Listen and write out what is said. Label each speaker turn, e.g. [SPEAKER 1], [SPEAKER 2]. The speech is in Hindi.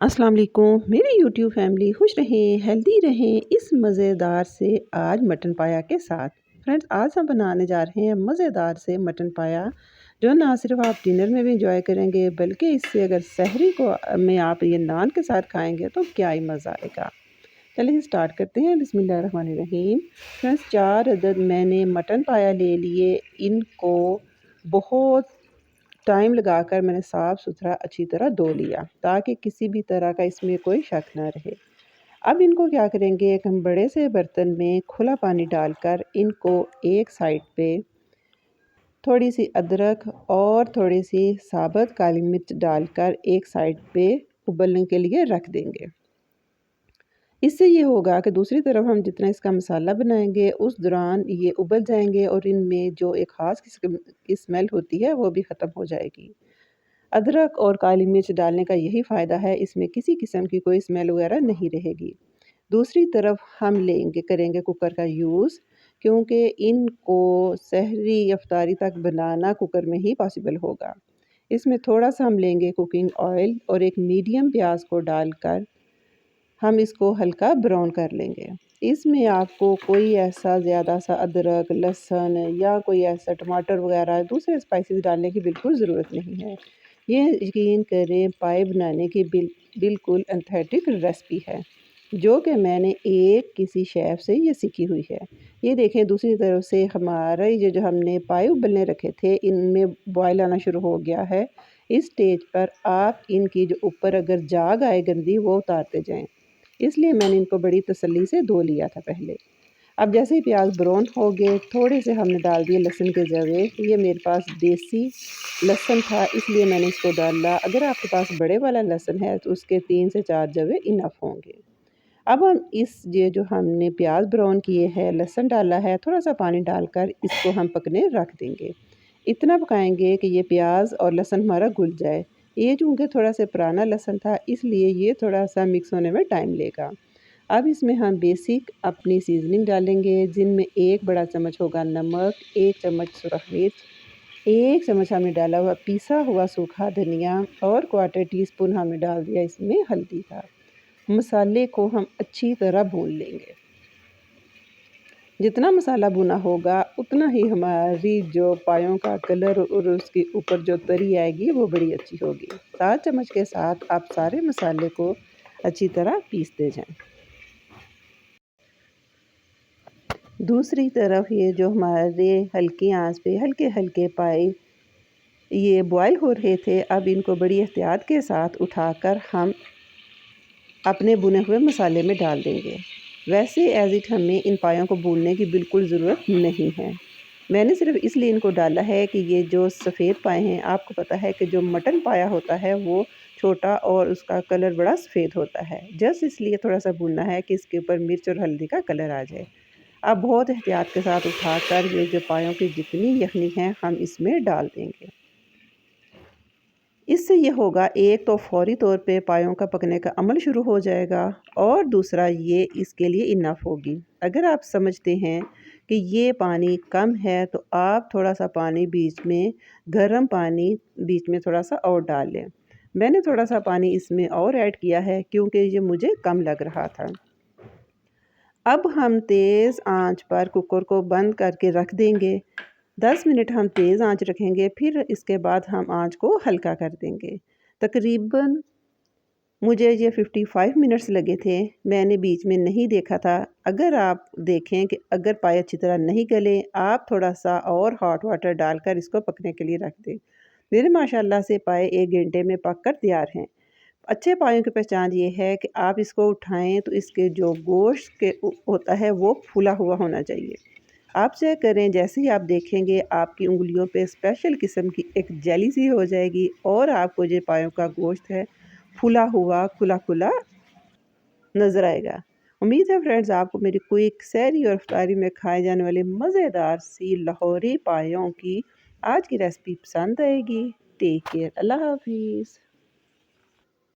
[SPEAKER 1] अस्सलाम वालेकुम मेरी यूट्यूब फैमिली खुश रहें हेल्दी रहें इस मज़ेदार से आज मटन पाया के साथ। फ्रेंड्स, आज हम बनाने जा रहे हैं मज़ेदार से मटन पाया, जो ना सिर्फ आप डिनर में भी इंजॉय करेंगे बल्कि इससे अगर सहरी को में आप ये नान के साथ खाएंगे तो क्या ही मज़ा आएगा। चलिए स्टार्ट करते हैं। बिस्मिल्लाहिर्रहमानिर्रहीम। फ्रेंड्स, 4 अदद मैंने मटन पाया ले लिए। इनको बहुत टाइम लगाकर मैंने साफ़ सुथरा अच्छी तरह धो लिया ताकि किसी भी तरह का इसमें कोई शक ना रहे। अब इनको क्या करेंगे, एक हम बड़े से बर्तन में खुला पानी डालकर इनको एक साइड पे थोड़ी सी अदरक और थोड़ी सी साबुत काली मिर्च डालकर एक साइड पे उबलने के लिए रख देंगे। इससे ये होगा कि दूसरी तरफ हम जितना इसका मसाला बनाएंगे उस दौरान ये उबल जाएंगे और इनमें जो एक ख़ास किस्म की स्मेल होती है वो भी ख़त्म हो जाएगी। अदरक और काली मिर्च डालने का यही फ़ायदा है, इसमें किसी किस्म की कोई स्मेल वगैरह नहीं रहेगी। दूसरी तरफ हम करेंगे कुकर का यूज़, क्योंकि इनको सहरी इफ्तारी तक बनाना कुकर में ही पॉसिबल होगा। इसमें थोड़ा सा हम लेंगे कुकिंग ऑयल और एक मीडियम प्याज को डालकर हम इसको हल्का ब्राउन कर लेंगे। इसमें आपको कोई ऐसा ज़्यादा सा अदरक, लहसुन या कोई ऐसा टमाटर वगैरह दूसरे स्पाइसेस डालने की बिल्कुल ज़रूरत नहीं है। ये यकीन करें, पाए बनाने की बिल्कुल ऑथेंटिक रेसिपी है, जो कि मैंने एक किसी शेफ़ से ये सीखी हुई है। ये देखें, दूसरी तरफ से हमारा ये जो हमने पाए उबलने रखे थे, इनमें बॉयल आना शुरू हो गया है। इस स्टेज पर आप इनकी जो ऊपर अगर जाग आए गंदी, वो उतारते जाएँ। इसलिए मैंने इनको बड़ी तसल्ली से धो लिया था पहले। अब जैसे ही प्याज ब्राउन हो गए, थोड़े से हमने डाल दिए लहसुन के जवे। ये मेरे पास देसी लहसुन था, इसलिए मैंने इसको डाला। अगर आपके पास बड़े वाला लहसुन है तो उसके 3 से 4 जवे इनफ होंगे। अब हम ये जो हमने प्याज ब्राउन किए हैं, लहसुन डाला है, थोड़ा सा पानी डालकर इसको हम पकने रख देंगे। इतना पकाएंगे कि ये प्याज और लहसुन हमारा घुल जाए। ये चूँकि थोड़ा सा पुराना लहसुन था, इसलिए ये थोड़ा सा मिक्स होने में टाइम लेगा। अब इसमें हम बेसिक अपनी सीजनिंग डालेंगे, जिनमें 1 बड़ा चम्मच होगा नमक, 1 चम्मच सुरख मिर्च, 1 चम्मच हमने डाला हुआ पिसा हुआ सूखा धनिया और क्वार्टर टी-स्पून हमने डाल दिया इसमें हल्दी का। मसाले को हम अच्छी तरह भून लेंगे। जितना मसाला भुना होगा उतना ही हमारी जो पायों का कलर और उसके ऊपर जो तरी आएगी वो बड़ी अच्छी होगी। 7 चम्मच के साथ आप सारे मसाले को अच्छी तरह पीसते जाएं। दूसरी तरफ ये जो हमारे हल्की आंच पे हल्के-हल्के पाए ये बॉयल हो रहे थे, अब इनको बड़ी एहतियात के साथ उठाकर हम अपने भुने हुए मसाले में डाल देंगे। वैसे एज़ इट हमें इन पायों को भूनने की बिल्कुल ज़रूरत नहीं है। मैंने सिर्फ इसलिए इनको डाला है कि ये जो सफ़ेद पाए हैं, आपको पता है कि जो मटन पाया होता है वो छोटा और उसका कलर बड़ा सफ़ेद होता है। जस्ट इसलिए थोड़ा सा भूनना है कि इसके ऊपर मिर्च और हल्दी का कलर आ जाए। अब बहुत एहतियात के साथ उठाकर ये जो पायों की जितनी यखनी है हम इसमें डाल देंगे। इससे ये होगा, एक तो फ़ौरी तौर पे पायों का पकने का अमल शुरू हो जाएगा और दूसरा ये इसके लिए इनफ होगी। अगर आप समझते हैं कि ये पानी कम है तो आप थोड़ा सा पानी बीच में गर्म पानी बीच में थोड़ा सा और डाल लें। मैंने थोड़ा सा पानी इसमें और ऐड किया है क्योंकि ये मुझे कम लग रहा था। अब हम तेज़ आंच पर कुकर को बंद करके रख देंगे। 10 मिनट हम तेज़ आंच रखेंगे, फिर इसके बाद हम आंच को हल्का कर देंगे। तकरीबन मुझे ये 55 मिनट्स लगे थे, मैंने बीच में नहीं देखा था। अगर आप देखें कि अगर पाए अच्छी तरह नहीं गले, आप थोड़ा-सा और हॉट वाटर डालकर इसको पकने के लिए रख दें। मेरे माशाल्लाह से पाए 1 घंटे में पक कर तैयार हैं। अच्छे पायों की पहचान ये है कि आप इसको उठाएँ तो इसके जो गोश्त के होता है वो फूला हुआ होना चाहिए। आप चेक करें, जैसे ही आप देखेंगे आपकी उँगलियों पे स्पेशल किस्म की एक जेली सी हो जाएगी और आपको जो पायों का गोश्त है फूला हुआ खुला-खुला नज़र आएगा। उम्मीद है फ्रेंड्स, आपको मेरी क्विक सहरी और इफ्तारी में खाए जाने वाली मज़ेदार सी लाहौरी पायों की आज की रेसिपी पसंद आएगी। Take care. अल्लाह हाफ़िज़।